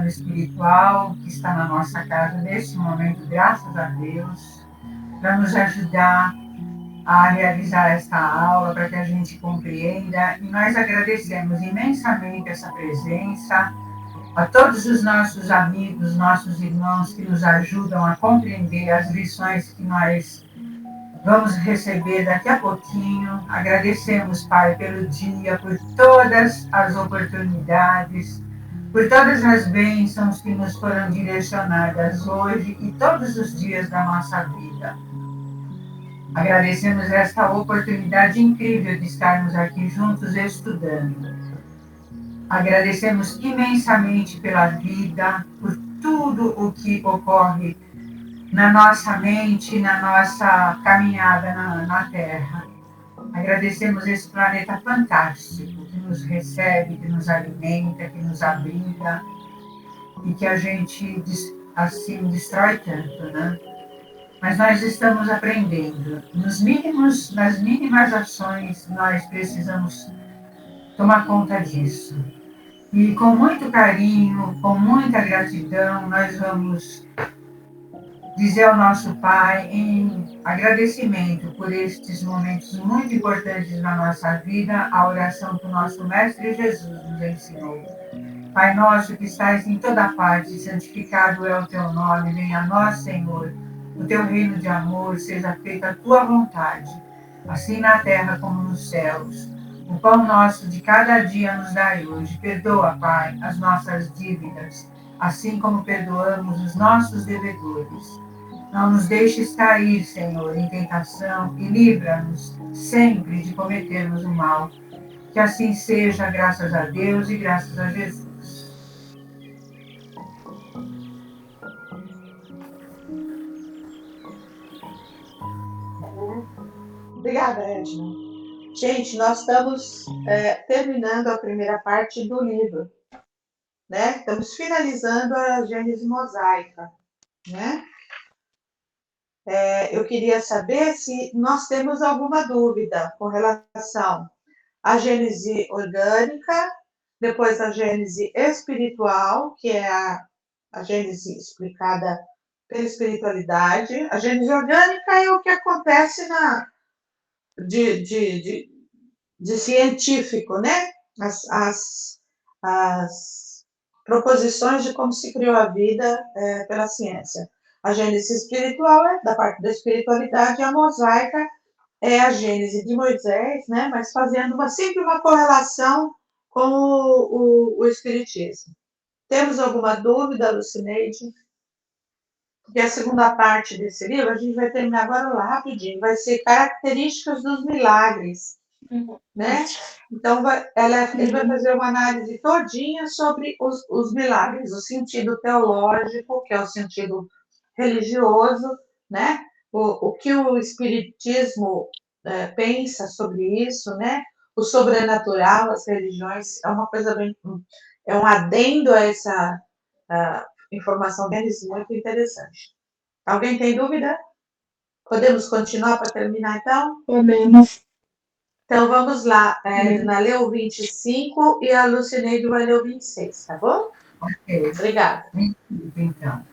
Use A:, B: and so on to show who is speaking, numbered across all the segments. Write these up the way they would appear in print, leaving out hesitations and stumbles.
A: espiritual que está na nossa casa neste momento, graças a Deus, para nos ajudar a realizar esta aula, para que a gente compreenda. E nós agradecemos imensamente essa presença, a todos os nossos amigos, nossos irmãos que nos ajudam a compreender as lições que nós vamos receber daqui a pouquinho. Agradecemos, Pai, pelo dia, por todas as oportunidades, por todas as bênçãos que nos foram direcionadas hoje e todos os dias da nossa vida. Agradecemos esta oportunidade incrível de estarmos aqui juntos estudando. Agradecemos imensamente pela vida, por tudo o que ocorre na nossa mente, na nossa caminhada na Terra. Agradecemos esse planeta fantástico que nos recebe, que nos alimenta, que nos abriga e que a gente assim destrói tanto, né? Mas nós estamos aprendendo. Nas mínimas ações, nós precisamos tomar conta disso. E com muito carinho, com muita gratidão, nós vamos dizer ao nosso Pai em agradecimento por estes momentos muito importantes na nossa vida, a oração que o nosso Mestre Jesus nos ensinou. Pai nosso que estais em toda parte, santificado é o teu nome, venha a nós, Senhor, o teu reino de amor, seja feita a tua vontade, assim na terra como nos céus. O pão nosso de cada dia nos dai hoje. Perdoa, Pai, as nossas dívidas, assim como perdoamos os nossos devedores. Não nos deixes cair, Senhor, em tentação e livra-nos sempre de cometermos o mal. Que assim seja, graças a Deus e graças a Jesus.
B: Obrigada, Edna. Gente, nós estamos terminando a primeira parte do livro, né? Estamos finalizando a Gênese mosaica, né? Eu queria saber se nós temos alguma dúvida com relação à Gênese orgânica, depois a Gênese espiritual, que é a Gênese explicada pela espiritualidade. A Gênese orgânica é o que acontece de científico, né? As proposições de como se criou a vida pela ciência. A Gênese espiritual é da parte da espiritualidade, e a mosaica é a Gênese de Moisés, né? Mas fazendo sempre uma correlação com o Espiritismo. Temos alguma dúvida, Lucineide? Porque a segunda parte desse livro, a gente vai terminar agora lá rapidinho, vai ser características dos milagres, né? Então, ele vai fazer uma análise todinha sobre os milagres, o sentido teológico, que é o sentido religioso, né? O que o Espiritismo pensa sobre isso, né? O sobrenatural, as religiões, é uma coisa bem... É um adendo a essa informação deles muito interessante. Alguém tem dúvida? Podemos continuar para terminar, então?
C: Podemos.
B: Então, vamos lá. A Edna leu o 25 e a Lucineide vai ler o 26, tá bom?
A: Ok.
B: Obrigada.
A: Então,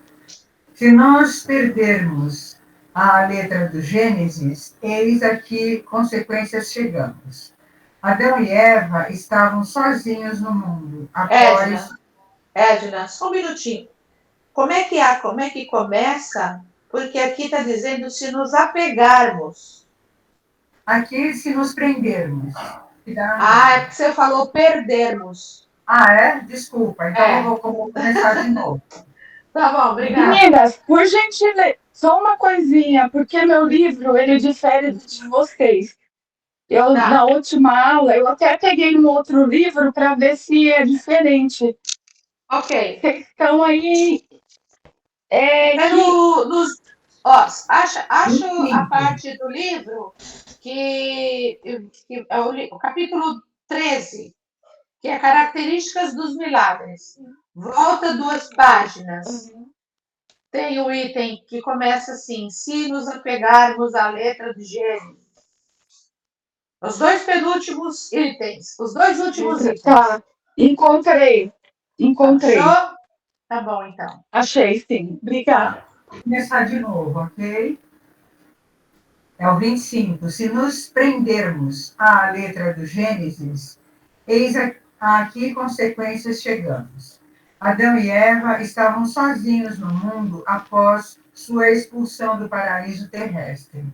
A: se nós perdermos a letra do Gênesis, eis a que consequências chegamos. Adão e Eva estavam sozinhos no mundo.
B: Edna, só um minutinho. Como é que começa? Porque aqui está dizendo se nos apegarmos.
A: Aqui, se nos prendermos.
B: É porque você falou perdermos.
A: É? Desculpa. Então eu vou começar de novo.
B: Tá bom, obrigada.
C: Meninas, por gentileza, só uma coisinha, porque meu livro, ele difere de vocês. Na última aula, eu até peguei um outro livro para ver se é diferente.
B: Ok.
C: Então, aí...
B: Acho a parte do livro que é o capítulo 13, que é Características dos Milagres. Volta 2 páginas. Tem o item que começa assim, se nos apegarmos à letra de Gênesis. Os 2 penúltimos itens. Os 2 últimos itens.
C: Tá, encontrei.
B: Achou? Tá bom, então.
C: Achei, sim. Obrigada.
A: Vou começar de novo, ok? É o 25. Se nos prendermos à letra do Gênesis, eis a que consequências chegamos. Adão e Eva estavam sozinhos no mundo após sua expulsão do paraíso terrestre.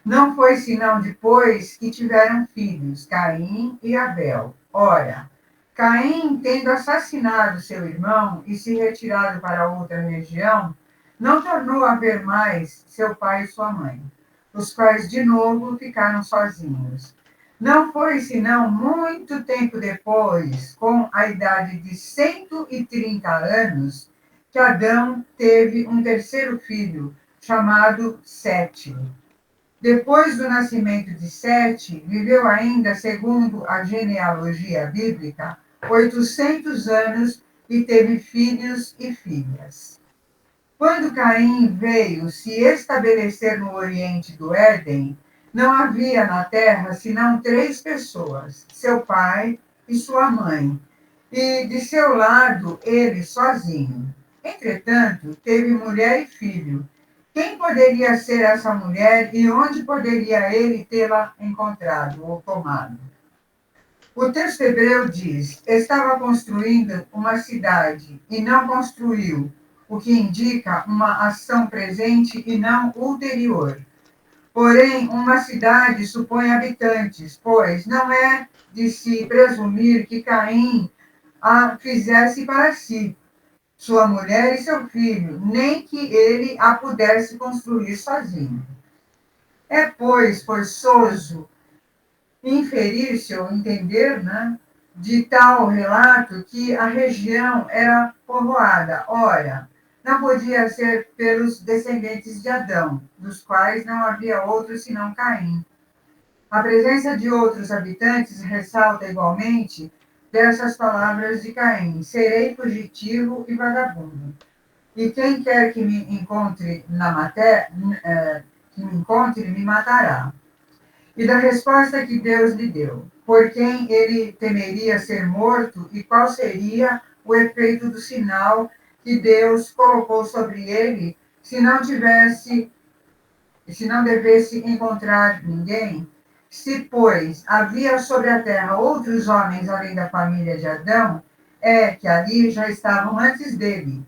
A: Não foi senão depois que tiveram filhos, Caim e Abel. Ora, Caim, tendo assassinado seu irmão e se retirado para outra região, não tornou a ver mais seu pai e sua mãe, os quais de novo ficaram sozinhos. Não foi senão muito tempo depois, com a idade de 130 anos, que Adão teve um terceiro filho, chamado Sete. Depois do nascimento de Sete, viveu ainda, segundo a genealogia bíblica, 800 anos e teve filhos e filhas. Quando Caim veio se estabelecer no oriente do Éden, não havia na terra senão 3 pessoas, seu pai e sua mãe, e de seu lado ele sozinho. Entretanto, teve mulher e filho. Quem poderia ser essa mulher e onde poderia ele tê-la encontrado ou tomado? O texto hebreu diz: estava construindo uma cidade e não construiu, o que indica uma ação presente e não ulterior. Porém, uma cidade supõe habitantes, pois não é de se presumir que Caim a fizesse para si, sua mulher e seu filho, nem que ele a pudesse construir sozinho. É, pois, forçoso inferir-se ou entender, né, de tal relato que a região era povoada. Ora, não podia ser pelos descendentes de Adão, dos quais não havia outro senão Caim. A presença de outros habitantes ressalta igualmente dessas palavras de Caim: serei fugitivo e vagabundo. E quem quer que me encontre na matéria, que me encontre, me matará. E da resposta que Deus lhe deu, por quem ele temeria ser morto e qual seria o efeito do sinal que Deus colocou sobre ele se não devesse encontrar ninguém? Se, pois, havia sobre a terra outros homens além da família de Adão, é que ali já estavam antes dele,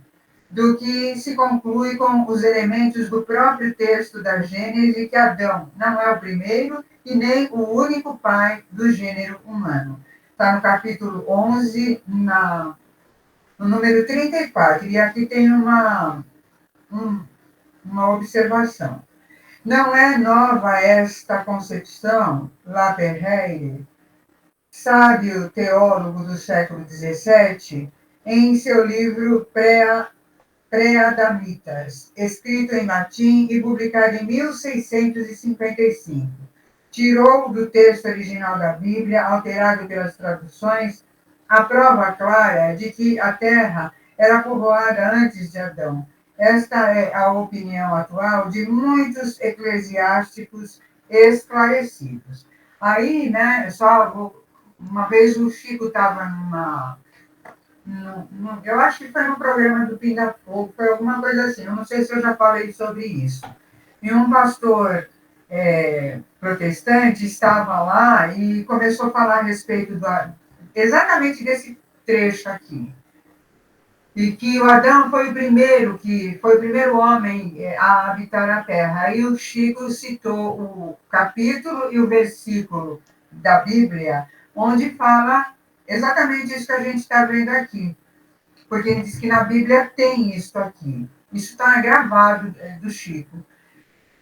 A: do que se conclui com os elementos do próprio texto da Gênese, que Adão não é o primeiro e nem o único pai do gênero humano. Está no capítulo 11, no número 34. E aqui tem uma observação. Não é nova esta concepção, Laperreire, sábio teólogo do século XVII, em seu livro Pré-Adamitas, escrito em latim e publicado em 1655. Tirou do texto original da Bíblia, alterado pelas traduções, a prova clara de que a terra era povoada antes de Adão. Esta é a opinião atual de muitos eclesiásticos esclarecidos. Aí, né, só uma vez o Chico estava eu acho que foi no programa do Pinda Fogo, foi alguma coisa assim, eu não sei se eu já falei sobre isso. E um pastor protestante estava lá e começou a falar a respeito exatamente desse trecho aqui. E que o Adão foi o primeiro homem a habitar a terra. Aí o Chico citou o capítulo e o versículo da Bíblia, onde fala exatamente isso que a gente está vendo aqui. Porque ele diz que na Bíblia tem isso aqui. Isso está gravado do Chico,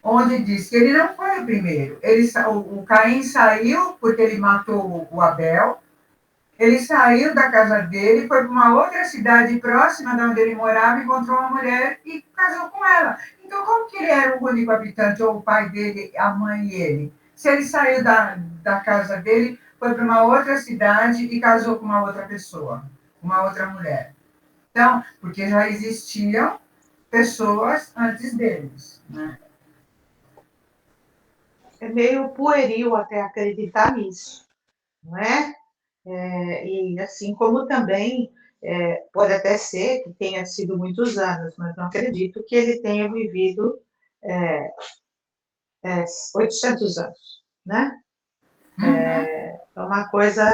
A: onde diz que ele não foi o primeiro. O Caim saiu porque ele matou o Abel. Ele saiu da casa dele, foi para uma outra cidade próxima de onde ele morava, encontrou uma mulher e casou com ela. Então, como que ele era o único habitante, ou o pai dele, a mãe e ele? Se ele saiu da casa dele, foi para uma outra cidade e casou com uma outra pessoa, uma outra mulher. Então, porque já existiam pessoas antes deles, né?
B: É meio pueril até acreditar nisso, não é? E assim como também Pode até ser que tenha sido muitos anos, mas não acredito que ele tenha vivido 800 anos, né?
A: Uhum.
B: É uma coisa.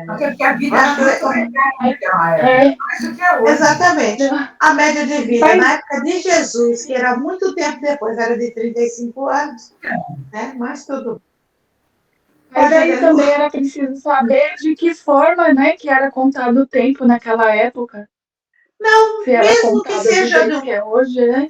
A: Até porque a
B: Eu
A: vida
B: acho
A: era
B: que
A: muito melhor naquela época, mais do que é hoje.
B: exatamente. A média de vida
C: Mas,
B: na época de Jesus, que era muito tempo depois, era de 35 anos, né? Mas tudo.
C: mas
B: Pode
C: aí
B: ver, Lu.
C: também era preciso saber de que forma, né, que era contado o tempo naquela época. Se era
B: Mesmo que
C: contado do
B: seja de
C: jeito
B: um.
C: que é hoje, né?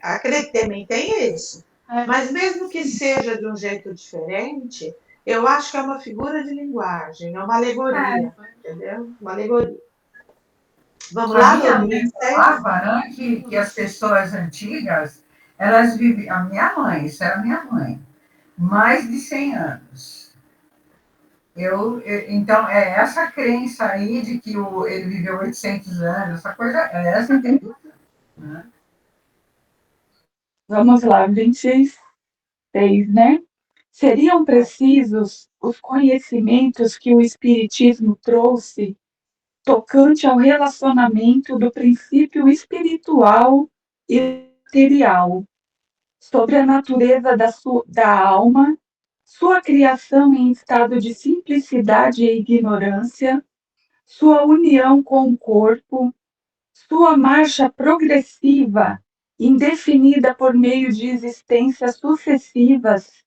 B: Acredito, também tem isso.
C: É.
B: Mas mesmo que seja de um jeito diferente, eu acho que é uma figura de linguagem, é uma alegoria,
A: É.
B: entendeu? Uma alegoria. Vamos
A: A
B: lá,
A: minha
B: no
A: mãe
B: 26?
A: falava, né, que as pessoas antigas, elas viviam, a minha mãe, isso era a minha mãe, mais de 100 anos. Então, é essa crença aí de que ele viveu 800 anos, essa coisa, é essa crença, né?
C: Vamos lá, 26, né? Seriam precisos os conhecimentos que o Espiritismo trouxe tocante ao relacionamento do princípio espiritual e material, sobre a natureza da alma, sua criação em estado de simplicidade e ignorância, sua união com o corpo, sua marcha progressiva, indefinida por meio de existências sucessivas,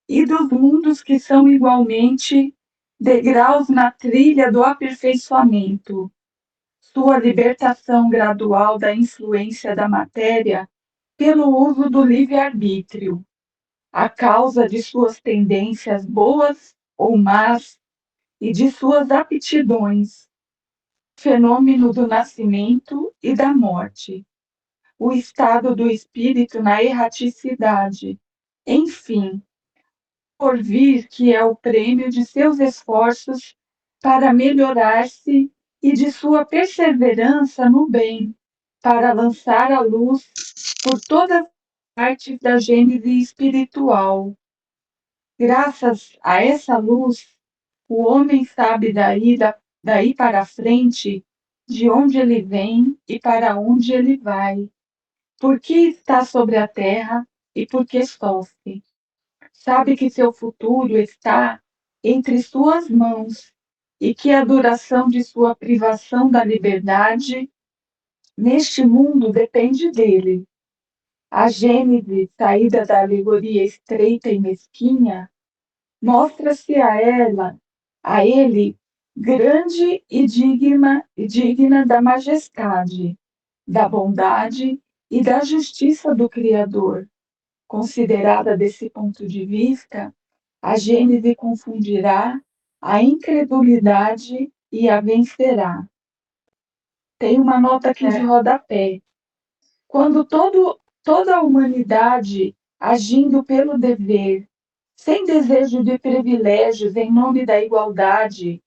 C: e dos mundos que são igualmente degraus na trilha do aperfeiçoamento, sua libertação gradual da influência da matéria pelo uso do livre-arbítrio, a causa de suas tendências boas ou más e de suas aptidões, fenômeno do nascimento e da morte, o estado do espírito na erraticidade, enfim, por vir que é o prêmio de seus esforços para melhorar-se e de sua perseverança no bem, para lançar a luz por todas as partes da gênese espiritual. Graças a essa luz, o homem sabe daí para frente de onde ele vem e para onde ele vai, por que está sobre a terra e por que sofre. Sabe que seu futuro está entre suas mãos e que a duração de sua privação da liberdade neste mundo depende dele. A gênese, saída da alegoria estreita e mesquinha, mostra-se a ele, grande e digna da majestade, da bondade e da justiça do Criador. Considerada desse ponto de vista, a Gênese confundirá a incredulidade e a vencerá. Tem uma nota aqui de rodapé. Quando toda a humanidade, agindo pelo dever, sem desejo de privilégios em nome da igualdade,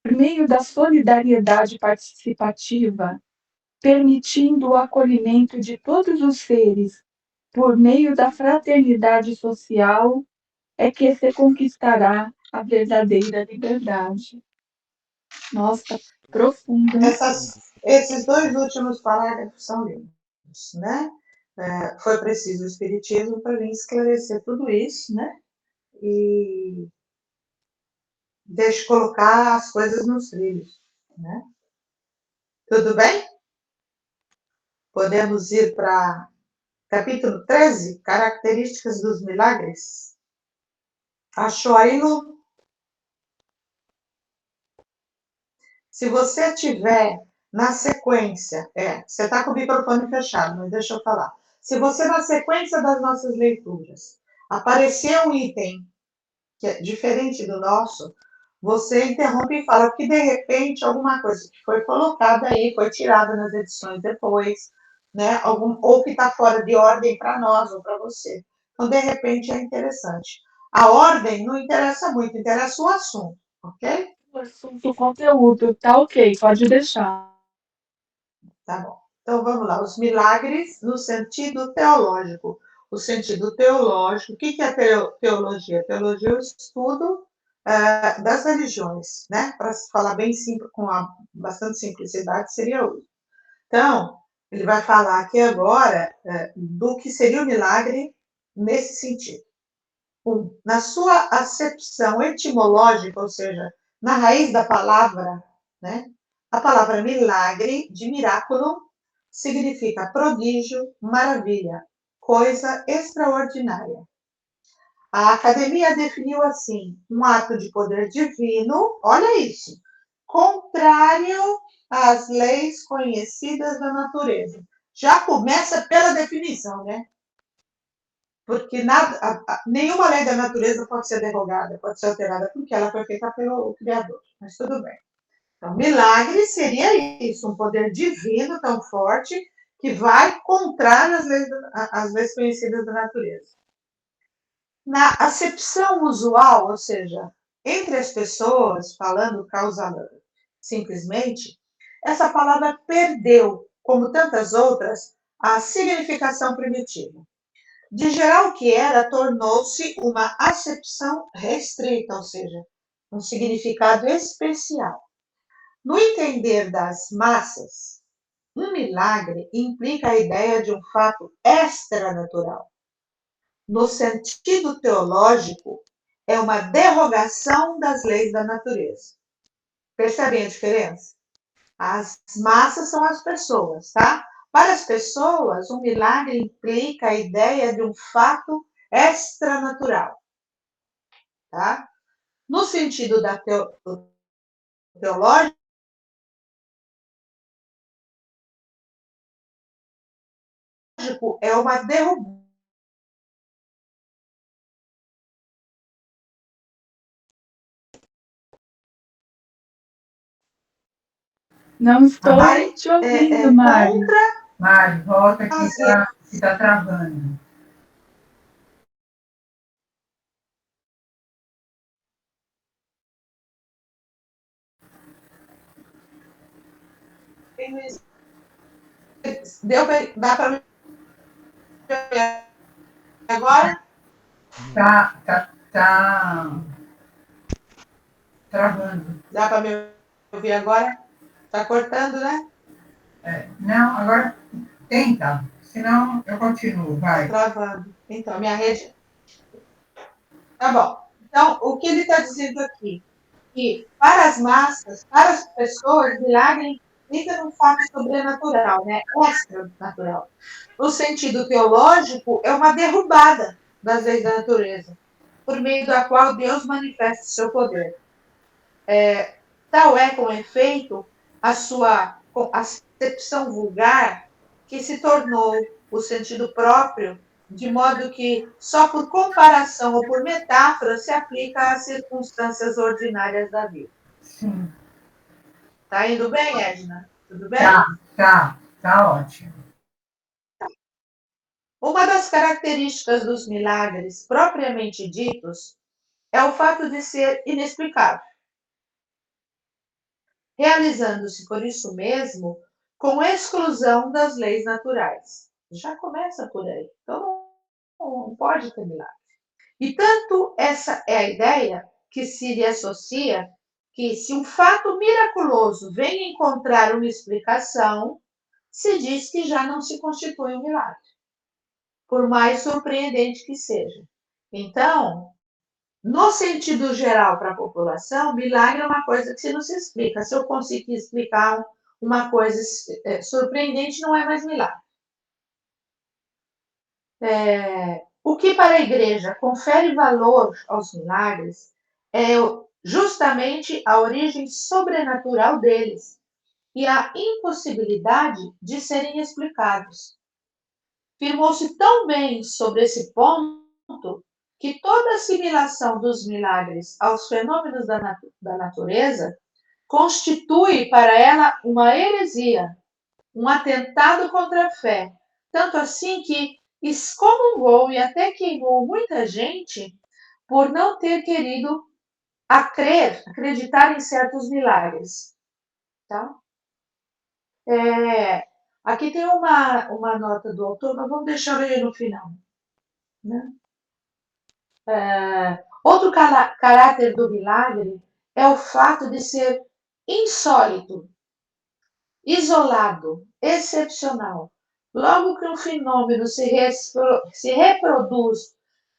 C: por meio da solidariedade participativa, permitindo o acolhimento de todos os seres, por meio da fraternidade social, é que se conquistará a verdadeira liberdade. Nossa, profundo, hein?
B: Esses dois últimos parágrafos são lindos, né? Foi preciso o Espiritismo para vir esclarecer tudo isso, né? E deixa eu colocar as coisas nos trilhos, né? Tudo bem? Podemos ir para capítulo 13, características dos milagres. Achou aí, Lu? Se você tiver na sequência, você está com o microfone fechado, mas deixa eu falar. Se você, na sequência das nossas leituras, aparecer um item que é diferente do nosso, você interrompe e fala que, de repente, alguma coisa que foi colocada aí, foi tirada nas edições depois, né? Ou que está fora de ordem para nós ou para você. Então, de repente, é interessante. A ordem não interessa muito, interessa o assunto, ok?
C: O assunto, o conteúdo, tá ok, pode deixar.
B: Tá bom. Então, vamos lá. Os milagres no sentido teológico. O sentido teológico, o que é teologia? Teologia é o estudo das religiões, né? Para falar bem simples, bastante simplicidade, seria o. Então, ele vai falar aqui agora do que seria o milagre nesse sentido. Na sua acepção etimológica, ou seja, na raiz da palavra, né? A palavra milagre, de miraculum, significa prodígio, maravilha, coisa extraordinária. A academia definiu assim: um ato de poder divino, olha isso, contrário às leis conhecidas da natureza. Já começa pela definição, né? Porque nenhuma lei da natureza pode ser derrogada, pode ser alterada, porque ela foi feita pelo Criador. Mas tudo bem. Então, milagre seria isso, um poder divino tão forte que vai contrário às leis conhecidas da natureza. Na acepção usual, ou seja, entre as pessoas, falando simplesmente, essa palavra perdeu, como tantas outras, a significação primitiva. De geral o que era, tornou-se uma acepção restrita, ou seja, um significado especial. No entender das massas, um milagre implica a ideia de um fato extranatural. No sentido teológico, é uma derrogação das leis da natureza. Percebem a diferença? As massas são as pessoas, tá? Para as pessoas, um milagre implica a ideia de um fato extranatural, tá? No sentido teológico, é uma derrubada.
C: Não estou te ouvindo, Mari.
A: Mari, volta aqui, que está travando. Dá para me ouvir agora? Tá travando.
B: Dá para me ouvir agora? Tá cortando, né?
A: Não, agora tenta, senão eu continuo, vai.
B: Tá travando. Então, minha rede. Tá bom. Então, o que ele está dizendo aqui? Que para as massas, para as pessoas, milagre implica num fato sobrenatural, né? Extranatural. No sentido teológico, é uma derrubada das leis da natureza, por meio da qual Deus manifesta seu poder. Tal é, com efeito, a sua acepção vulgar, que se tornou o sentido próprio, de modo que só por comparação ou por metáfora se aplica às circunstâncias ordinárias da vida.
A: Sim.
B: Tá indo bem, Edna? Tudo bem?
A: Tá ótimo.
B: Uma das características dos milagres propriamente ditos é o fato de ser inexplicável, realizando-se por isso mesmo com exclusão das leis naturais. Já começa por aí. Então, não pode ter milagre. E tanto essa é a ideia que se lhe associa que, se um fato miraculoso vem encontrar uma explicação, se diz que já não se constitui um milagre, por mais surpreendente que seja. Então, no sentido geral para a população, milagre é uma coisa que se não se explica. Se eu conseguir explicar uma coisa surpreendente, não é mais milagre. O que para a igreja confere valor aos milagres é justamente a origem sobrenatural deles e a impossibilidade de serem explicados. Firmou-se tão bem sobre esse ponto que toda assimilação dos milagres aos fenômenos da natureza constitui para ela uma heresia, um atentado contra a fé, tanto assim que excomungou e até queimou muita gente por não ter querido acreditar em certos milagres. Tá? Aqui tem uma nota do autor, mas vamos deixar ele no final. Né? Outro caráter do milagre é o fato de ser insólito, isolado, excepcional. Logo que um fenômeno se reproduz,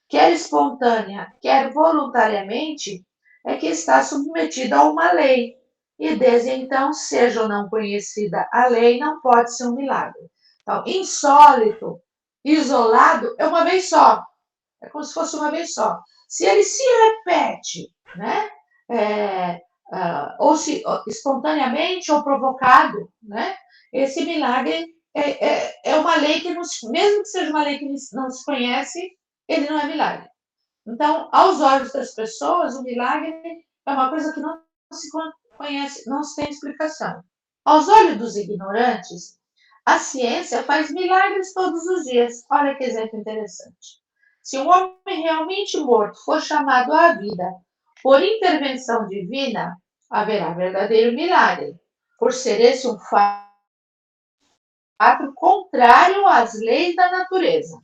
B: quer espontânea, quer voluntariamente, é que está submetido a uma lei. E desde então, seja ou não conhecida a lei, não pode ser um milagre. Então, insólito, isolado, é uma vez só. É como se fosse uma vez só. Se ele se repete, né? Ou se espontaneamente ou provocado, né? Esse milagre é uma lei que, mesmo que seja uma lei que não se conhece, ele não é milagre. Então, aos olhos das pessoas, o milagre é uma coisa que não se conhece, não se tem explicação. Aos olhos dos ignorantes, a ciência faz milagres todos os dias. Olha que exemplo interessante. Se um homem realmente morto for chamado à vida por intervenção divina, haverá verdadeiro milagre, por ser esse um fato contrário às leis da natureza.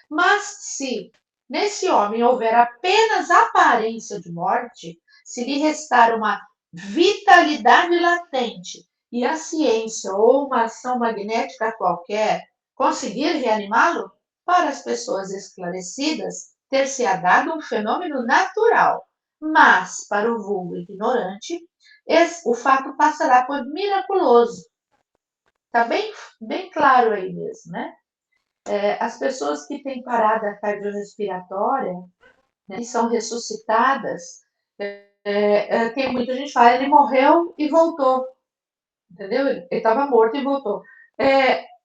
B: Mas se nesse homem houver apenas aparência de morte, se lhe restar uma vitalidade latente e a ciência ou uma ação magnética qualquer conseguir reanimá-lo, para as pessoas esclarecidas, ter-se-á dado um fenômeno natural. Mas, para o vulgo ignorante, o fato passará por miraculoso. Está bem claro aí mesmo, né? As pessoas que têm parada cardiorrespiratória, né, e são ressuscitadas, tem muita gente que fala, ele morreu e voltou, entendeu? Ele estava morto e voltou.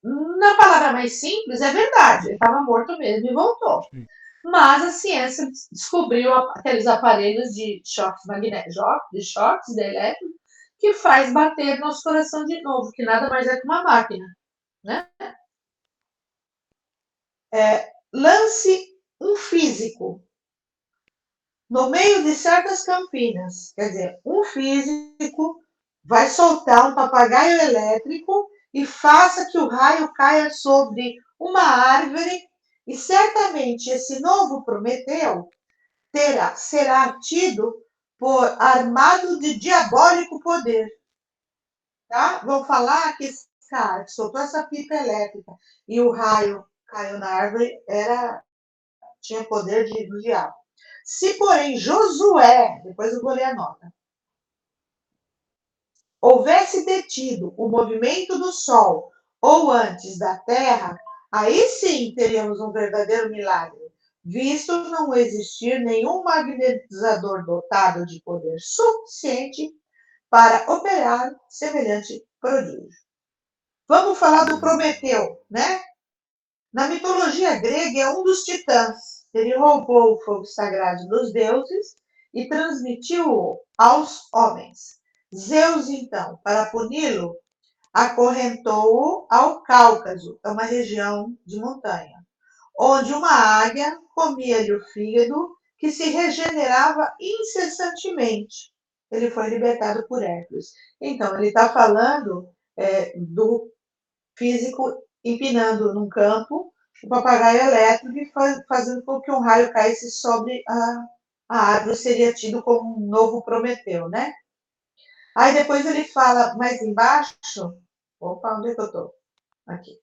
B: Na palavra mais simples, é verdade, ele estava morto mesmo e voltou. Mas a ciência descobriu aqueles aparelhos de choques magnéticos, de choques de elétrico, que faz bater nosso coração de novo, que nada mais é que uma máquina, né? Lance um físico no meio de certas campinas. Quer dizer, um físico vai soltar um papagaio elétrico e faça que o raio caia sobre uma árvore, e certamente esse novo Prometeu será tido por armado de diabólico poder. Tá? Vão falar que esse cara que soltou essa pipa elétrica e o raio caiu na árvore tinha poder do diabo. Se, porém, Josué, depois eu vou ler a nota, houvesse detido o movimento do Sol ou antes da Terra, aí sim teríamos um verdadeiro milagre, visto não existir nenhum magnetizador dotado de poder suficiente para operar semelhante prodígio. Vamos falar do Prometeu, né? Na mitologia grega, é um dos titãs. Ele roubou o fogo sagrado dos deuses e transmitiu-o aos homens. Zeus, então, para puni-lo, acorrentou-o ao Cáucaso, é uma região de montanha, onde uma águia comia-lhe o fígado, que se regenerava incessantemente. Ele foi libertado por Hércules. Então, ele está falando do físico empinando num campo o papagaio elétrico e fazendo com que um raio caísse sobre a árvore, seria tido como um novo Prometeu, né? Aí depois ele fala mais embaixo, opa, onde é que eu estou? Aqui.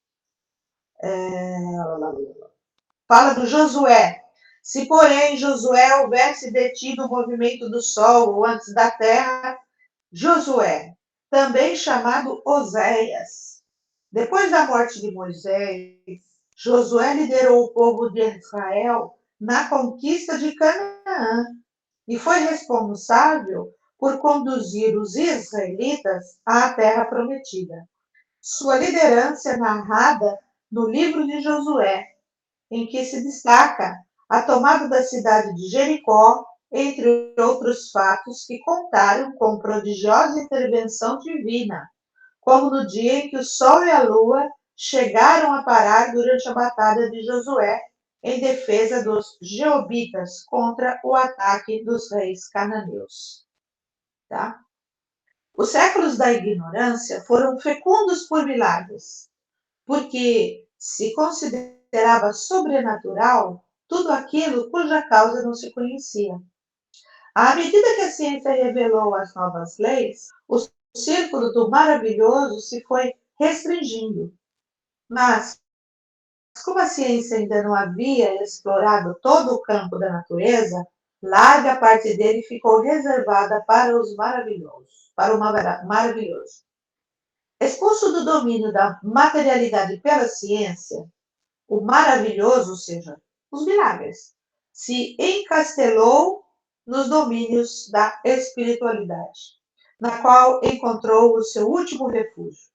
B: Fala do Josué. Se, porém, Josué houvesse detido o movimento do Sol ou antes da Terra, Josué, também chamado Oséias. Depois da morte de Moisés, Josué liderou o povo de Israel na conquista de Canaã e foi responsável por conduzir os israelitas à terra prometida. Sua liderança é narrada no livro de Josué, em que se destaca a tomada da cidade de Jericó, entre outros fatos que contaram com prodigiosa intervenção divina, como no dia em que o sol e a lua chegaram a parar durante a batalha de Josué, em defesa dos jeobitas contra o ataque dos reis cananeus. Tá? Os séculos da ignorância foram fecundos por milagres, porque se considerava sobrenatural tudo aquilo cuja causa não se conhecia. À medida que a ciência revelou as novas leis, o círculo do maravilhoso se foi restringindo. Mas, como a ciência ainda não havia explorado todo o campo da natureza, larga parte dele ficou reservada para os maravilhosos, para o maravilhoso. Expulso do domínio da materialidade pela ciência, o maravilhoso, ou seja, os milagres, se encastelou nos domínios da espiritualidade, na qual encontrou o seu último refúgio.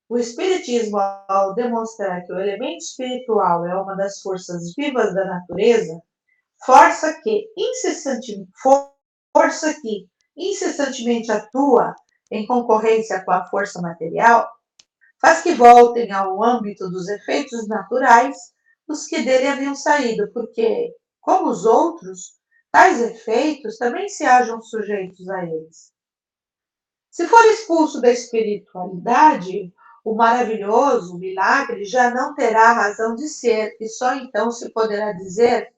B: O Espiritismo, ao demonstrar que o elemento espiritual é uma das forças vivas da natureza, força que incessantemente atua em concorrência com a força material, faz que voltem ao âmbito dos efeitos naturais os que dele haviam saído, porque, como os outros, tais efeitos também se acham sujeitos a eles. Se for expulso da espiritualidade, o maravilhoso, o milagre, já não terá razão de ser, e só então se poderá dizer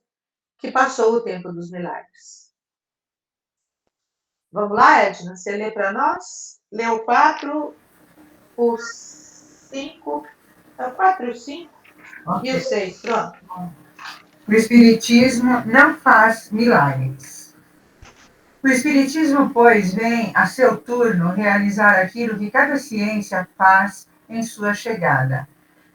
B: que passou o tempo dos milagres. Vamos lá, Edna? Você lê para nós? Lê o 4, o 5, o 4 e o 5 e o 6, pronto.
A: O Espiritismo não faz milagres. O Espiritismo, pois, vem, a seu turno, realizar aquilo que cada ciência faz em sua chegada: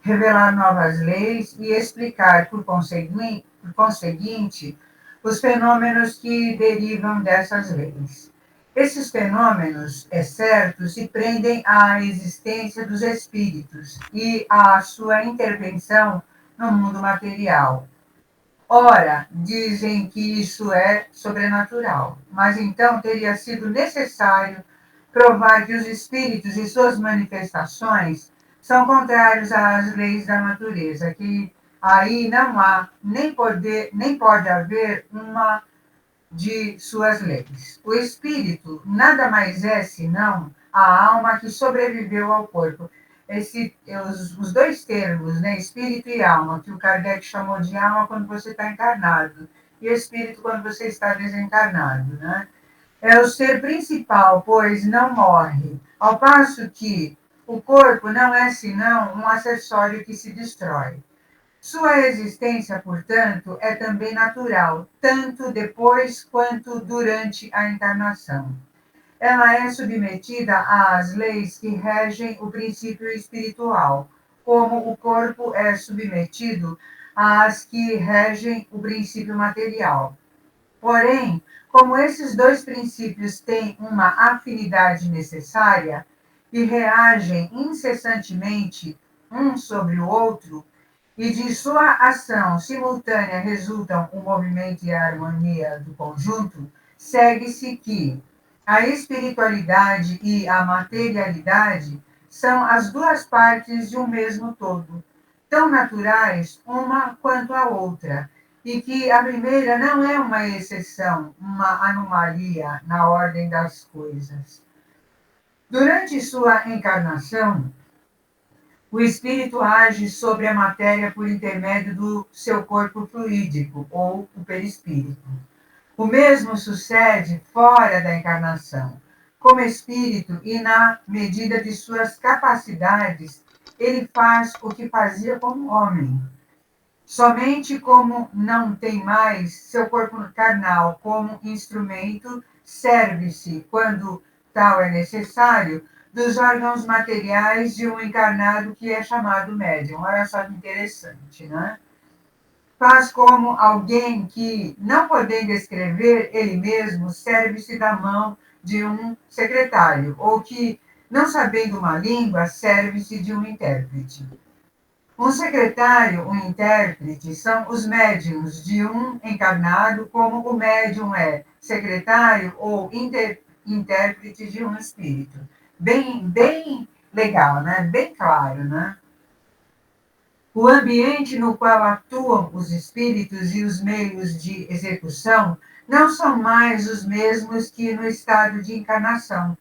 A: revelar novas leis e explicar, por conseguinte, os fenômenos que derivam dessas leis. Esses fenômenos, é certo, se prendem à existência dos espíritos e à sua intervenção no mundo material. Ora, dizem que isso é sobrenatural, mas então teria sido necessário provar que os espíritos e suas manifestações são contrários às leis da natureza, que aí não há, nem pode haver uma de suas leis. O espírito nada mais é senão a alma que sobreviveu ao corpo. Os dois termos, né, espírito e alma, que o Kardec chamou de alma quando você está encarnado, e espírito quando você está desencarnado, né? É o ser principal, pois não morre, ao passo que o corpo não é senão um acessório que se destrói. Sua existência, portanto, é também natural, tanto depois quanto durante a encarnação. Ela é submetida às leis que regem o princípio espiritual, como o corpo é submetido às que regem o princípio material. Porém, como esses dois princípios têm uma afinidade necessária e reagem incessantemente um sobre o outro, e de sua ação simultânea resultam o movimento e a harmonia do conjunto, segue-se que a espiritualidade e a materialidade são as duas partes de um mesmo todo, tão naturais uma quanto a outra, e que a primeira não é uma exceção, uma anomalia na ordem das coisas. Durante sua encarnação, o espírito age sobre a matéria por intermédio do seu corpo fluídico, ou o perispírito. O mesmo sucede fora da encarnação. Como espírito e na medida de suas capacidades, ele faz o que fazia como homem. Somente como não tem mais seu corpo carnal como instrumento, serve-se, quando tal é necessário, dos órgãos materiais de um encarnado que é chamado médium. Olha só que interessante, né? Faz como alguém que, não podendo escrever ele mesmo, serve-se da mão de um secretário, ou que, não sabendo uma língua, serve-se de um intérprete. Um secretário, um intérprete, são os médiums de um encarnado, como o médium é secretário ou intérprete de um espírito. Bem legal, né? Bem claro, né? O ambiente no qual atuam os espíritos e os meios de execução não são mais os mesmos que no estado de encarnação,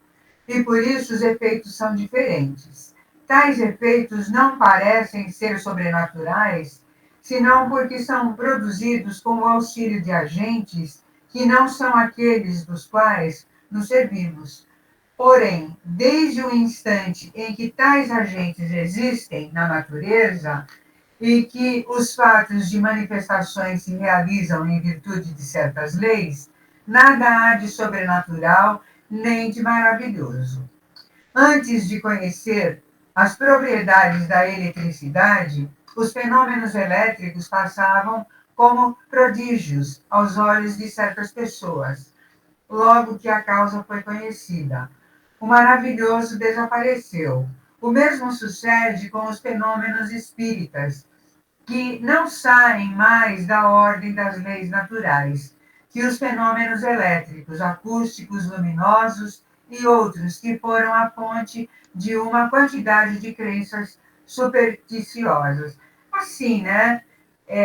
A: e por isso os efeitos são diferentes. Tais efeitos não parecem ser sobrenaturais, senão porque são produzidos com o auxílio de agentes que não são aqueles dos quais nos servimos. Porém, desde o instante em que tais agentes existem na natureza e que os fatos de manifestações se realizam em virtude de certas leis, nada há de sobrenatural nem de maravilhoso. Antes de conhecer as propriedades da eletricidade, os fenômenos elétricos passavam como prodígios aos olhos de certas pessoas, logo que a causa foi conhecida. O maravilhoso desapareceu. O mesmo sucede com os fenômenos espíritas, que não saem mais da ordem das leis naturais, que os fenômenos elétricos, acústicos, luminosos e outros que foram a fonte de uma quantidade de crenças supersticiosas. Assim, né?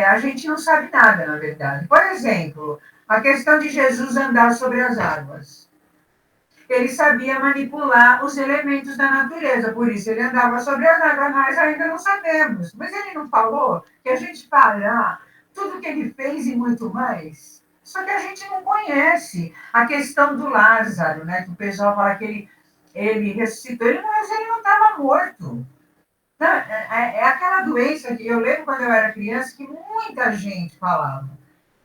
A: A gente não sabe nada, na verdade. Por exemplo, a questão de Jesus andar sobre as águas. Ele sabia manipular os elementos da natureza, por isso ele andava sobre as águas, nós ainda não sabemos. Mas ele não falou que a gente fará tudo que ele fez e muito mais? Só que a gente não conhece a questão do Lázaro, né? Que o pessoal fala que ele ressuscitou, mas ele não estava morto. É aquela doença que eu lembro quando eu era criança que muita gente falava.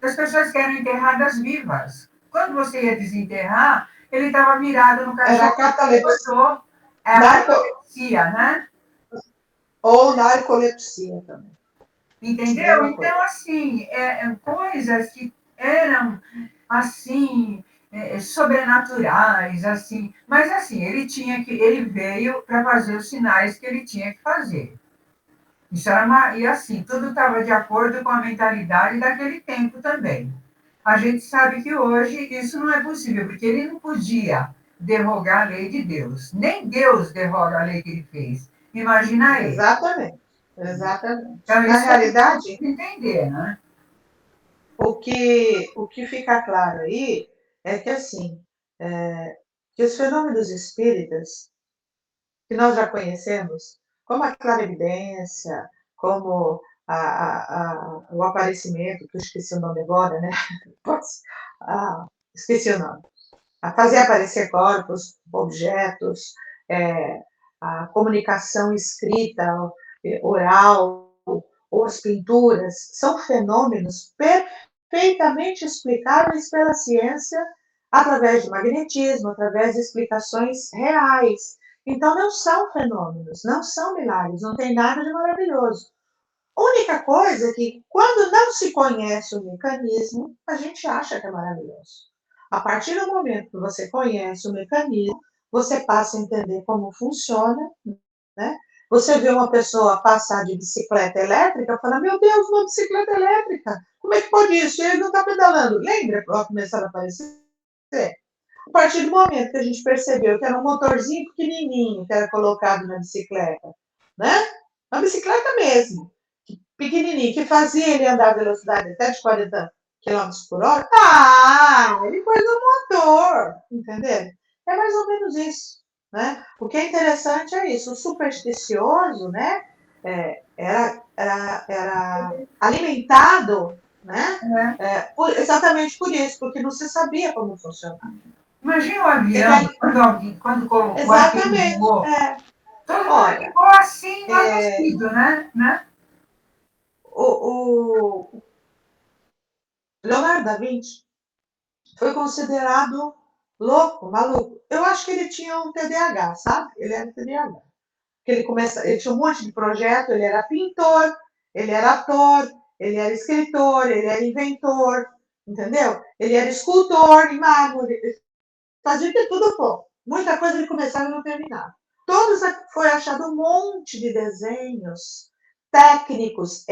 A: As pessoas que eram enterradas vivas. Quando você ia desenterrar, ele estava virado no
B: Era
A: caixão
B: a
A: e
B: catalepsia,
A: botou a catalepsia, né?
B: ou narcolepsia também.
A: Entendeu?
B: Mesma coisa.
A: Então, assim, coisas que eram, assim, sobrenaturais, assim. Mas, assim, ele veio para fazer os sinais que ele tinha que fazer. Isso era e assim, tudo estava de acordo com a mentalidade daquele tempo também. A gente sabe que hoje isso não é possível, porque ele não podia derrogar a lei de Deus. Nem Deus derroga a lei que ele fez. Imagina ele.
B: Exatamente. Exatamente.
A: Então,
B: Na
A: isso é
B: realidade,
A: entender, né?
B: o que fica claro aí é que, assim, que os fenômenos espíritas, que nós já conhecemos, como a clarividência, como o aparecimento, que eu esqueci o nome agora, né? Esqueci o nome. A fazer aparecer corpos, objetos, é, a comunicação escrita, oral, ou as pinturas, são fenômenos perfeitamente explicáveis pela ciência através de magnetismo, através de explicações reais. Então, não são fenômenos, não são milagres, não tem nada de maravilhoso. A única coisa é que, quando não se conhece o mecanismo, a gente acha que é maravilhoso. A partir do momento que você conhece o mecanismo, você passa a entender como funciona, né? Você vê uma pessoa passar de bicicleta elétrica, fala, meu Deus, uma bicicleta elétrica, como é que pode isso? Ele não está pedalando. Lembra que começaram a aparecer? A partir do momento que a gente percebeu que era um motorzinho pequenininho que era colocado na bicicleta, né? Uma bicicleta mesmo, pequenininho, que fazia ele andar a velocidade até de 40 quilômetros por hora. Ah, ele pôs no motor, entendeu? É mais ou menos isso, né? O que é interessante é isso. O supersticioso, né? Era alimentado, né?
A: É.
B: Exatamente por isso, porque não se sabia como funcionava.
A: Imagina o avião, quando o avião
B: Exatamente.
A: voou, todo mundo
B: Olha,
A: ficou assim, enlouquecido, né?
B: o Leonardo da Vinci foi considerado louco, maluco. Eu acho que ele tinha um TDAH, sabe? Ele era TDAH. Ele tinha um monte de projeto, ele era pintor, ele era ator, ele era escritor, ele era inventor, entendeu? Ele era escultor em mármore, fazia de tudo um pouco. Muita coisa ele começava e não terminava. Todos foi achado um monte de desenhos técnicos,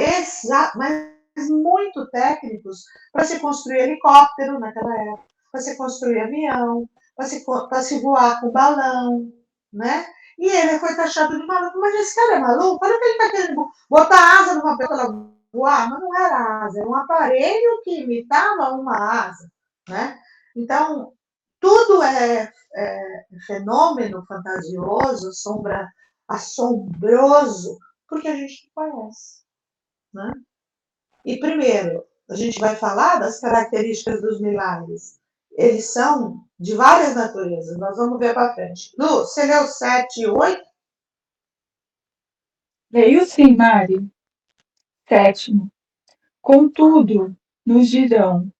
B: mas muito técnicos, para se construir helicóptero naquela época, para se construir avião, para se voar com balão, né? E ele foi taxado de maluco. Mas esse cara é maluco? Olha o que ele está querendo botar asa numa pessoa ela voar, mas não era asa, era um aparelho que imitava uma asa, né? Então, tudo é fenômeno fantasioso, assombroso, porque a gente não conhece, né? E primeiro, a gente vai falar das características dos milagres. Eles são de várias naturezas, nós vamos ver para frente. Lu, você leu 7 e 8?
C: Veio sim, Mari. Sétimo. Contudo, nos dirão: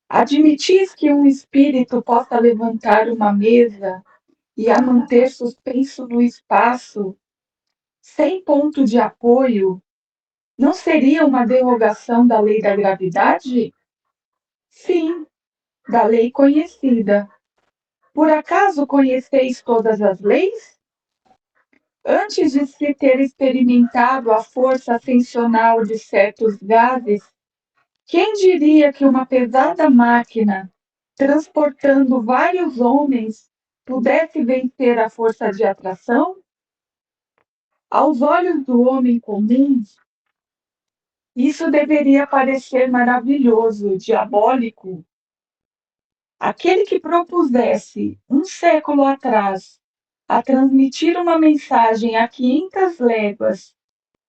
C: admitis que um espírito possa levantar uma mesa e a manter suspenso no espaço, sem ponto de apoio, não seria uma derrogação da lei da gravidade? Sim, da lei conhecida. Por acaso conheceis todas as leis? Antes de se ter experimentado a força ascensional de certos gases, quem diria que uma pesada máquina, transportando vários homens, pudesse vencer a força de atração? Aos olhos do homem comum, isso deveria parecer maravilhoso, diabólico. Aquele que propusesse, um século atrás, a transmitir uma mensagem a 500 léguas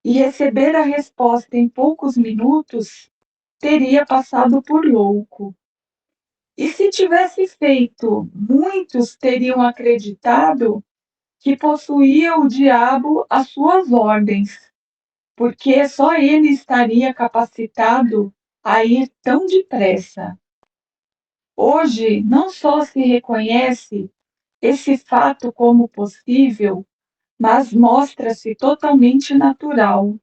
C: e receber a resposta em poucos minutos, teria passado por louco. E se tivesse feito, muitos teriam acreditado que possuía o diabo às suas ordens, porque só ele estaria capacitado a ir tão depressa. Hoje, não só se reconhece esse fato como possível, mas mostra-se totalmente natural,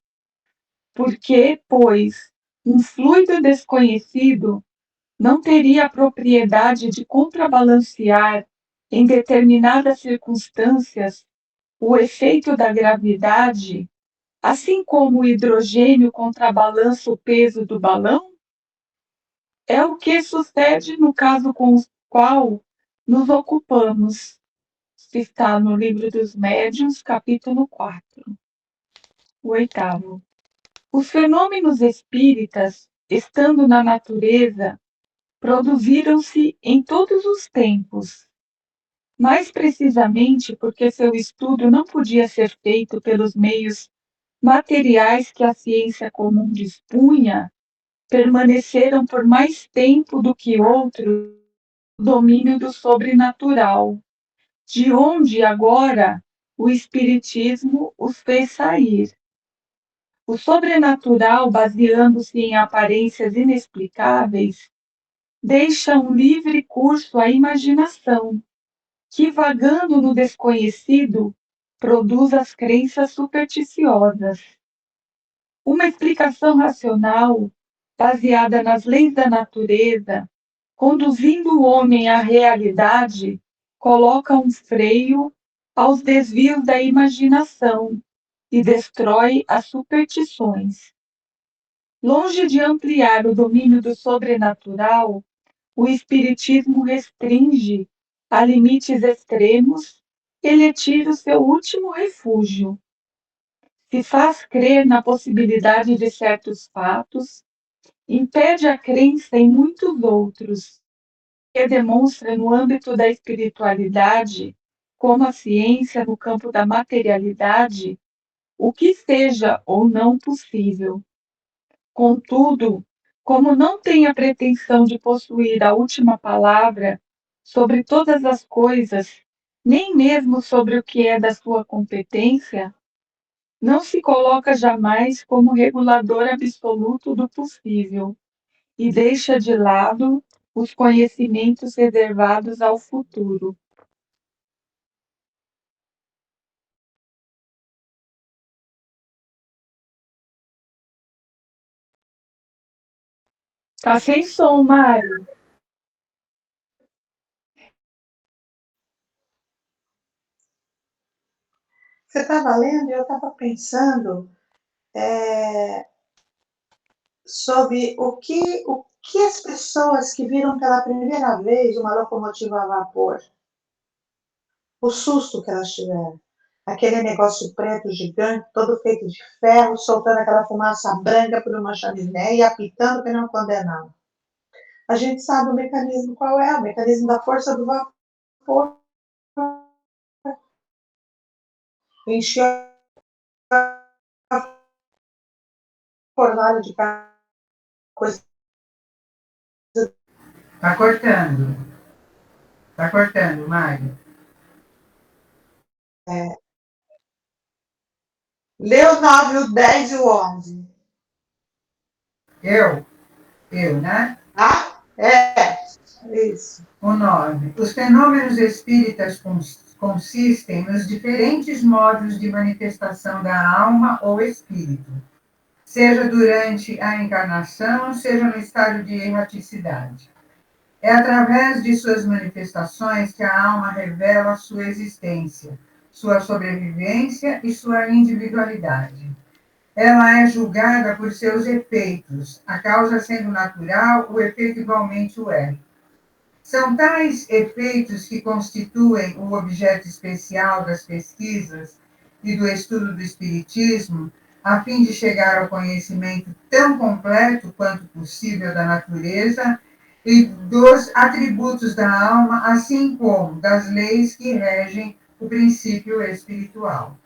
C: porque, pois, um fluido desconhecido não teria a propriedade de contrabalancear, em determinadas circunstâncias, o efeito da gravidade, assim como o hidrogênio contrabalança o peso do balão? É o que sucede no caso com o qual nos ocupamos. Está no Livro dos Médiuns, capítulo 4. O oitavo. Os fenômenos espíritas, estando na natureza, produziram-se em todos os tempos, mais precisamente porque seu estudo não podia ser feito pelos meios materiais que a ciência comum dispunha, permaneceram por mais tempo do que outros no domínio do sobrenatural, de onde agora o Espiritismo os fez sair. O sobrenatural, baseando-se em aparências inexplicáveis, deixa um livre curso à imaginação, que, vagando no desconhecido, produz as crenças supersticiosas. Uma explicação racional, baseada nas leis da natureza, conduzindo o homem à realidade, coloca um freio aos desvios da imaginação e destrói as superstições. Longe de ampliar o domínio do sobrenatural, o Espiritismo restringe a limites extremos e lhe tira o seu último refúgio. Se faz crer na possibilidade de certos fatos, impede a crença em muitos outros, e demonstra no âmbito da espiritualidade, como a ciência no campo da materialidade, o que seja ou não possível. Contudo, como não tem a pretensão de possuir a última palavra sobre todas as coisas, nem mesmo sobre o que é da sua competência, não se coloca jamais como regulador absoluto do possível e deixa de lado os conhecimentos reservados ao futuro. Tá sem som, Mário.
B: Você estava lendo e eu estava pensando sobre o que as pessoas que viram pela primeira vez uma locomotiva a vapor, o susto que elas tiveram. Aquele negócio preto gigante, todo feito de ferro, soltando aquela fumaça branca por uma chaminé e apitando que não condenado. A gente sabe o mecanismo qual é, o mecanismo da força do vapor. Encheu a fornalha de coisa.
A: Está cortando. Está cortando, Mário.
B: Lê o 9, o 10 e o 11.
A: Eu, né?
B: Tá? Isso.
A: O 9. Os fenômenos espíritas consistem nos diferentes modos de manifestação da alma ou espírito, seja durante a encarnação, seja no estado de erraticidade. É através de suas manifestações que a alma revela sua existência, sua sobrevivência e sua individualidade. Ela é julgada por seus efeitos, a causa sendo natural, o efeito igualmente o é. São tais efeitos que constituem o objeto especial das pesquisas e do estudo do Espiritismo, a fim de chegar ao conhecimento tão completo quanto possível da natureza e dos atributos da alma, assim como das leis que regem o princípio espiritual.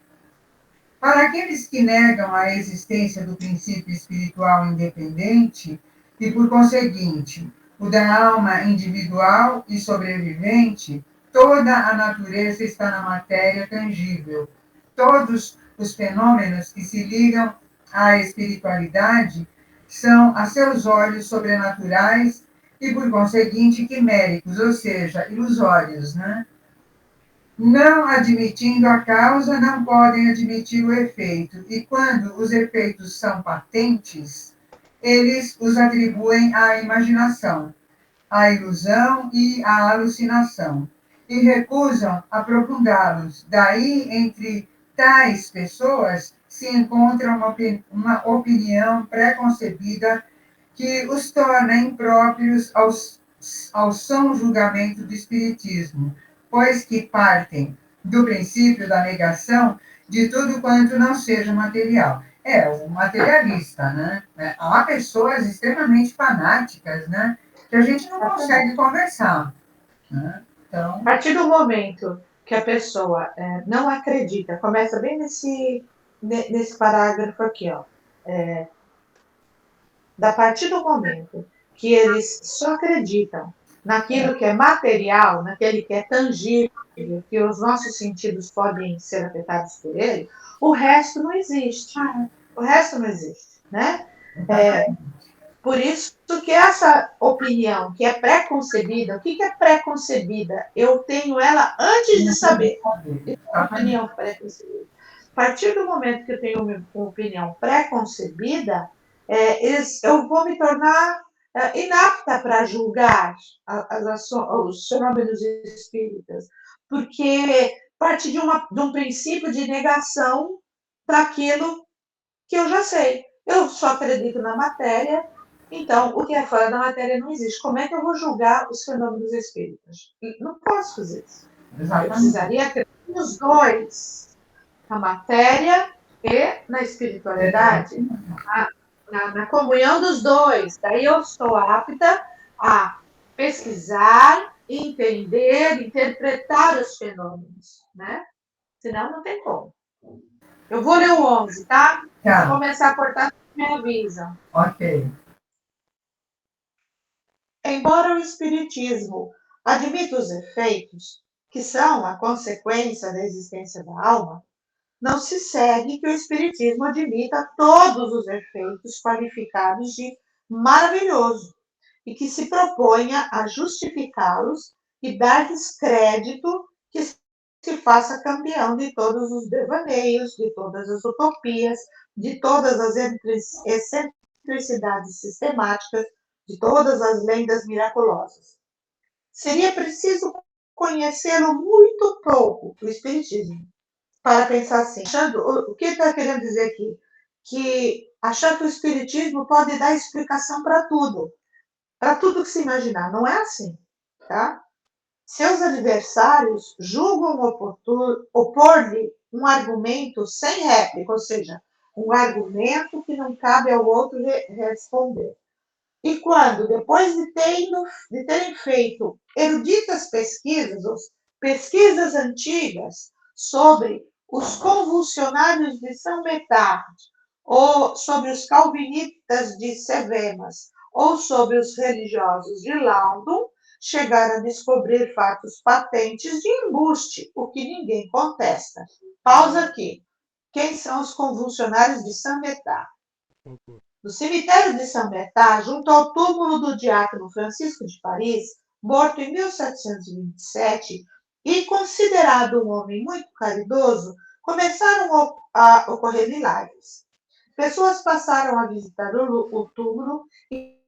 A: Para aqueles que negam a existência do princípio espiritual independente e, por conseguinte, o da alma individual e sobrevivente, toda a natureza está na matéria tangível. Todos os fenômenos que se ligam à espiritualidade são, a seus olhos, sobrenaturais e, por conseguinte, quiméricos, ou seja, ilusórios, né? Não admitindo a causa, não podem admitir o efeito, e quando os efeitos são patentes, eles os atribuem à imaginação, à ilusão e à alucinação, e recusam aprofundá-los. Daí, entre tais pessoas, se encontra uma opinião preconcebida que os torna impróprios ao são julgamento do Espiritismo, pois que partem do princípio da negação de tudo quanto não seja material. É, o materialista, né? Há pessoas extremamente fanáticas, né? Que a gente não consegue conversar. Né? Então,
B: A partir do momento que a pessoa não acredita, começa bem nesse parágrafo aqui, ó. A partir do momento que eles só acreditam naquilo que é material, naquele que é tangível, que os nossos sentidos podem ser afetados por ele, o resto não existe. O resto não existe, né? Por isso que essa opinião que é pré-concebida, o que é pré-concebida? Eu tenho ela antes de saber. Opinião pré-concebida. A partir do momento que eu tenho uma opinião pré-concebida, eu vou me tornar inapta para julgar os fenômenos espíritas, porque parte de um princípio de negação para aquilo que eu já sei. Eu só acredito na matéria, então o que é fora da matéria não existe. Como é que eu vou julgar os fenômenos espíritas? Não posso fazer isso. Eu precisaria acreditar nos dois, na matéria e na espiritualidade, na comunhão dos dois. Daí eu estou apta a pesquisar, entender, interpretar os fenômenos, né? Senão não tem como. Eu vou ler o 11, tá?
A: Tá.
B: Vou começar a cortar, me avisam.
A: Ok.
B: Embora o Espiritismo admita os efeitos, que são a consequência da existência da alma, não se segue que o Espiritismo admita todos os efeitos qualificados de maravilhoso e que se proponha a justificá-los e dar-lhes crédito que se faça campeão de todos os devaneios, de todas as utopias, de todas as excentricidades sistemáticas, de todas as lendas miraculosas. Seria preciso conhecê-lo muito pouco, o Espiritismo, para pensar assim. O que está querendo dizer aqui? Que achar que o Espiritismo pode dar explicação para tudo que se imaginar. Não é assim, tá? Seus adversários julgam oportuno opor-lhe um argumento sem réplica, ou seja, um argumento que não cabe ao outro responder. E quando, depois de terem feito eruditas pesquisas antigas sobre os convulsionários de São Metard, ou sobre os calvinistas de Cevemas, ou sobre os religiosos de Loudon, chegaram a descobrir fatos patentes de embuste, o que ninguém contesta. Pausa aqui. Quem são os convulsionários de Saint-Médard? No cemitério de Saint-Médard, junto ao túmulo do diácono Francisco de Paris, morto em 1727 e considerado um homem muito caridoso, começaram a ocorrer milagres. Pessoas passaram a visitar o túmulo e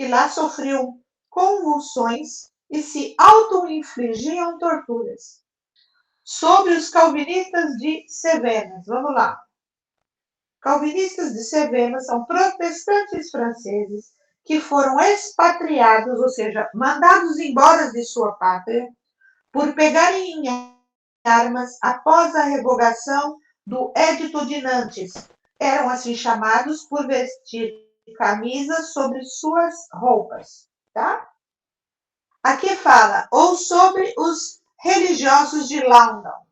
B: lá sofriam convulsões e se auto-infligiam torturas. Sobre os calvinistas de Cevennes, vamos lá. Calvinistas de Cevennes são protestantes franceses que foram expatriados, ou seja, mandados embora de sua pátria, por pegarem em armas após a revogação do Edito de Nantes. Eram assim chamados por vestir camisas sobre suas roupas, tá? Aqui fala, ou sobre os religiosos de Loudon,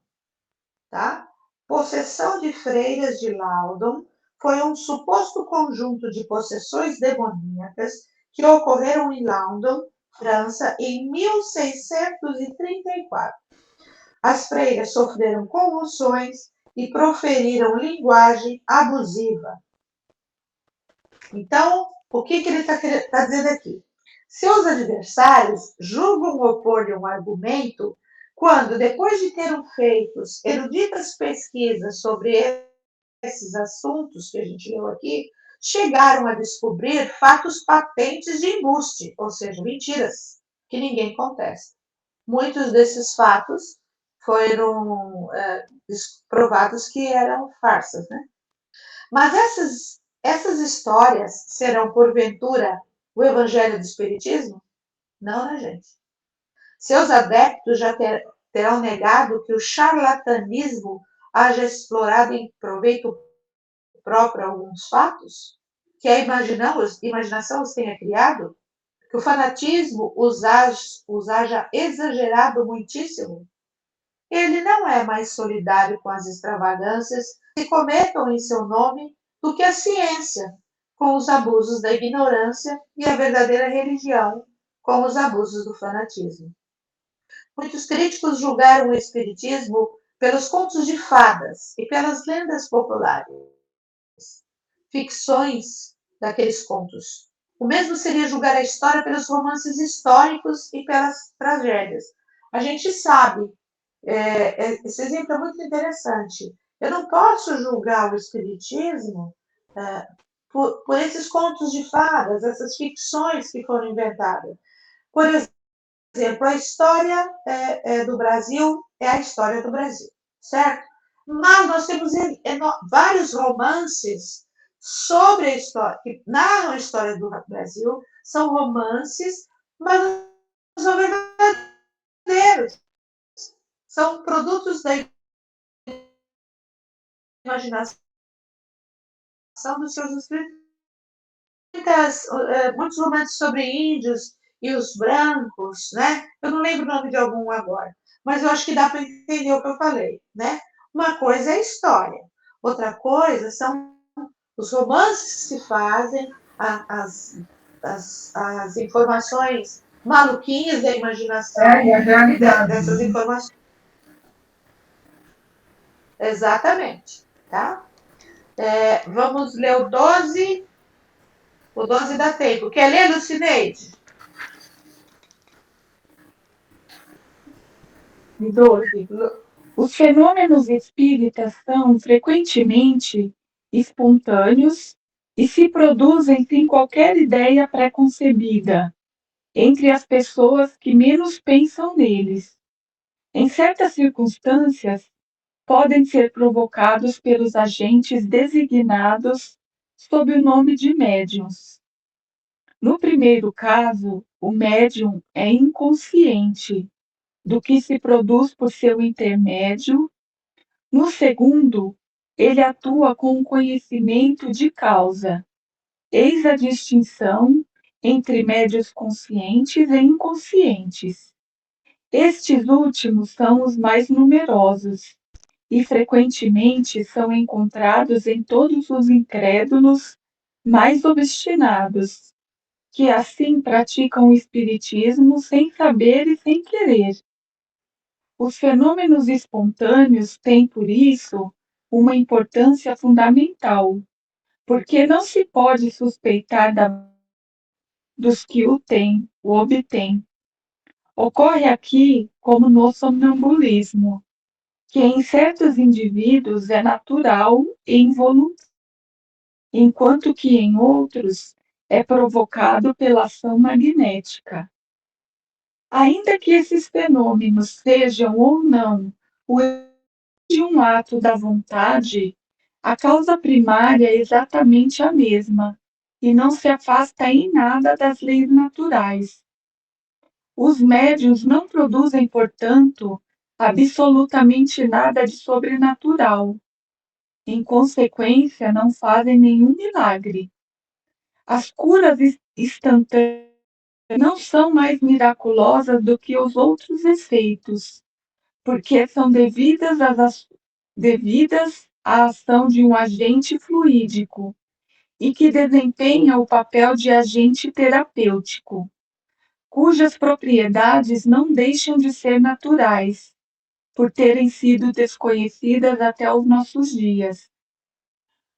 B: tá? Possessão de freiras de Loudon foi um suposto conjunto de possessões demoníacas que ocorreram em Loudon, França, em 1634. As freiras sofreram convulsões e proferiram linguagem abusiva. Então, o que ele está dizendo aqui? Seus adversários julgam opor-lhe um argumento quando, depois de terem feito eruditas pesquisas sobre esses assuntos que a gente leu aqui, chegaram a descobrir fatos patentes de embuste, ou seja, mentiras, que ninguém contesta. Muitos desses fatos foram provados que eram farsas, né? Mas essas histórias serão, porventura, o evangelho do espiritismo? Não, né, gente? Seus adeptos já terão negado que o charlatanismo haja explorado em proveito próprio alguns fatos? Que a imaginação os tenha criado? Que o fanatismo os haja exagerado muitíssimo? Ele não é mais solidário com as extravagâncias que se cometam em seu nome do que a ciência, com os abusos da ignorância, e a verdadeira religião, com os abusos do fanatismo. Muitos críticos julgaram o espiritismo pelos contos de fadas e pelas lendas populares, ficções daqueles contos. O mesmo seria julgar a história pelos romances históricos e pelas tragédias. A gente sabe, esse exemplo é muito interessante. Eu não posso julgar o espiritismo por esses contos de fadas, essas ficções que foram inventadas. Por exemplo, a história do Brasil é a história do Brasil, certo? Mas nós temos vários romances sobre a história, que narram a história do Brasil, são romances, mas não são verdadeiros. São produtos da imaginação dos seus escritores. Muitos romances sobre índios e os brancos, né? Eu não lembro o nome de algum agora, mas eu acho que dá para entender o que eu falei, né? Uma coisa é a história, outra coisa são os romances que se fazem, as informações maluquinhas da imaginação,
A: e a realidade.
B: Dessas informações. Exatamente, tá? Vamos ler o 12. O 12 dá tempo. Quer ler, Lucineide?
C: 12. Os fenômenos espíritas são frequentemente espontâneos e se produzem sem qualquer ideia pré-concebida entre as pessoas que menos pensam neles. Em certas circunstâncias, podem ser provocados pelos agentes designados sob o nome de médiuns. No primeiro caso, o médium é inconsciente do que se produz por seu intermédio. No segundo, ele atua com conhecimento de causa. Eis a distinção entre médiuns conscientes e inconscientes. Estes últimos são os mais numerosos e frequentemente são encontrados em todos os incrédulos mais obstinados, que assim praticam o espiritismo sem saber e sem querer. Os fenômenos espontâneos têm, por isso, uma importância fundamental, porque não se pode suspeitar dos que o obtêm. Ocorre aqui como no sonambulismo, que em certos indivíduos é natural e involuntário, enquanto que em outros é provocado pela ação magnética. Ainda que esses fenômenos sejam ou não o de um ato da vontade, a causa primária é exatamente a mesma, e não se afasta em nada das leis naturais. Os médiuns não produzem, portanto, absolutamente nada de sobrenatural. Em consequência, não fazem nenhum milagre. As curas instantâneas não são mais miraculosas do que os outros efeitos, porque são devidas à ação de um agente fluídico e que desempenha o papel de agente terapêutico, cujas propriedades não deixam de ser naturais, por terem sido desconhecidas até os nossos dias.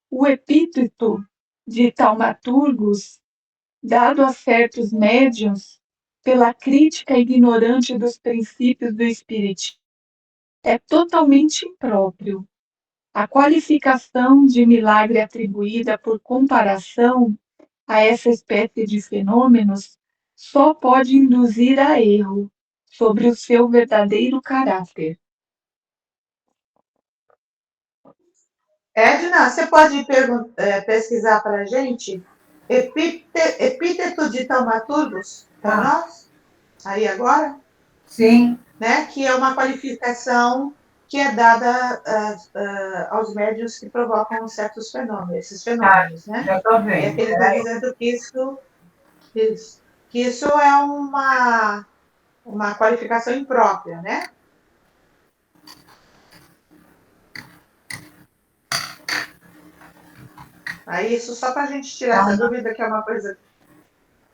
C: O epíteto de taumaturgos, dado a certos médiuns, pela crítica ignorante dos princípios do espiritismo, é totalmente impróprio. A qualificação de milagre atribuída por comparação a essa espécie de fenômenos só pode induzir a erro sobre o seu verdadeiro caráter.
B: Edna, você pode pesquisar para a gente epíteto de taumaturgos para nós? Aí agora?
A: Sim.
B: Né? Que é uma qualificação que é dada aos médios que provocam certos fenômenos, esses fenômenos, né?
A: Já estou vendo.
B: É que ele está dizendo que isso é uma qualificação imprópria, né? Aí isso só para a gente tirar essa dúvida, que é uma coisa...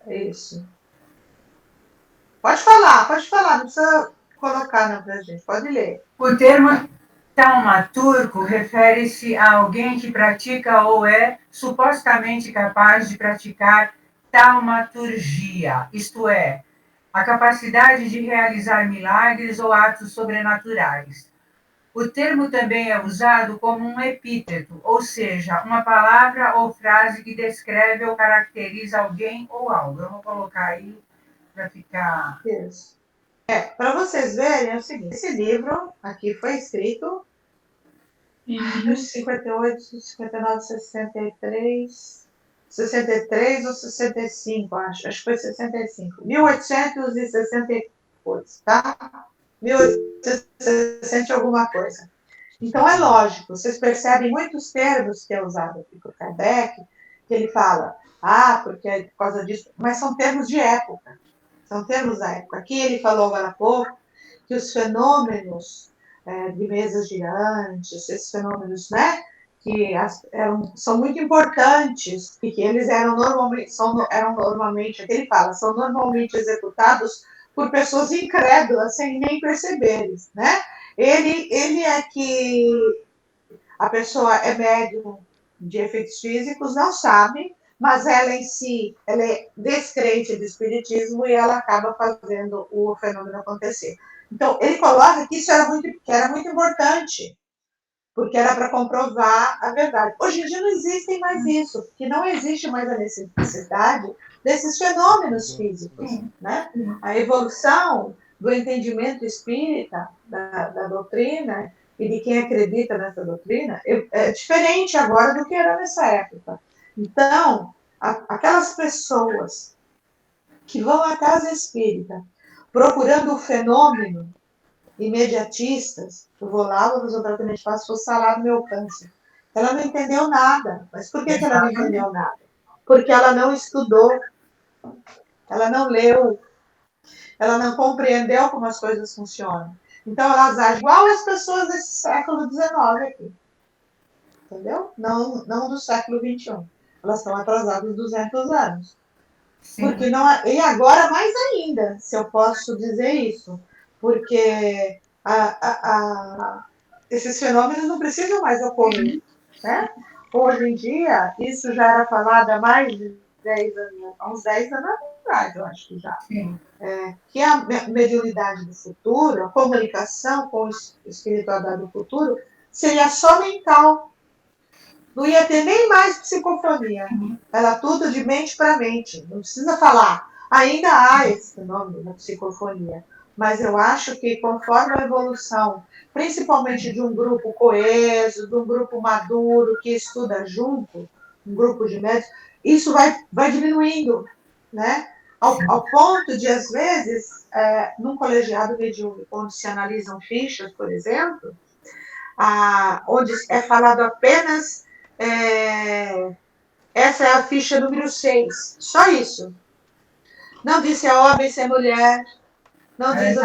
B: É isso. Pode falar, não precisa colocar não para a gente, pode ler.
A: O termo taumaturgo refere-se a alguém que pratica ou é supostamente capaz de praticar taumaturgia, isto é, a capacidade de realizar milagres ou atos sobrenaturais. O termo também é usado como um epíteto, ou seja, uma palavra ou frase que descreve ou caracteriza alguém ou algo. Eu vou colocar aí para ficar...
B: Isso. Para vocês verem, é o seguinte, esse livro aqui foi escrito em 58, 59, 63 ou 65, acho que foi 65. 1862, tá? 1860 alguma coisa. Então, é lógico, vocês percebem muitos termos que é usado aqui por Kardec, que ele fala, porque é por causa disso, mas são termos de época, são termos da época. Aqui ele falou agora há pouco que os fenômenos de mesas girantes, esses fenômenos, né, que são muito importantes e que eles eram normalmente, aqui ele fala, são normalmente executados por pessoas incrédulas, sem nem perceberem, né? Ele é que a pessoa é médium de efeitos físicos, não sabe, mas ela em si, ela é descrente do espiritismo e ela acaba fazendo o fenômeno acontecer. Então, ele coloca que isso era muito importante, porque era para comprovar a verdade. Hoje em dia não existem mais isso, porque não existe mais a necessidade desses fenômenos físicos, né? A evolução do entendimento espírita, da doutrina, e de quem acredita nessa doutrina, é diferente agora do que era nessa época. Então, aquelas pessoas que vão à casa espírita procurando o fenômeno, imediatistas, eu vou lá, vou fazer um tratamento fácil, vou sarar o meu câncer. Ela não entendeu nada. Mas por que ela não entendeu nada? Porque ela não estudou, ela não leu, ela não compreendeu como as coisas funcionam. Então, elas agem igual as pessoas desse século XIX aqui. Entendeu? Não do século XXI. Elas estão atrasadas 200 anos. Porque não, e agora mais ainda, se eu posso dizer isso, porque esses fenômenos não precisam mais ocorrer, né? Hoje em dia, isso já era falado há mais de 10 anos, há uns 10 anos atrás, eu acho que já.
A: Sim.
B: Que a mediunidade do futuro, a comunicação com a espiritualidade do futuro, seria só mental. Não ia ter nem mais psicofonia. Era tudo de mente para mente. Não precisa falar. Ainda há esse fenômeno da psicofonia. Mas eu acho que conforme a evolução, principalmente de um grupo coeso, de um grupo maduro, que estuda junto, um grupo de médicos, isso vai diminuindo, né? Ao ponto de, às vezes, num colegiado mediúnico, onde se analisam fichas, por exemplo, onde é falado apenas essa é a ficha número 6. Só isso. Não diz se é homem, se é mulher. Não diz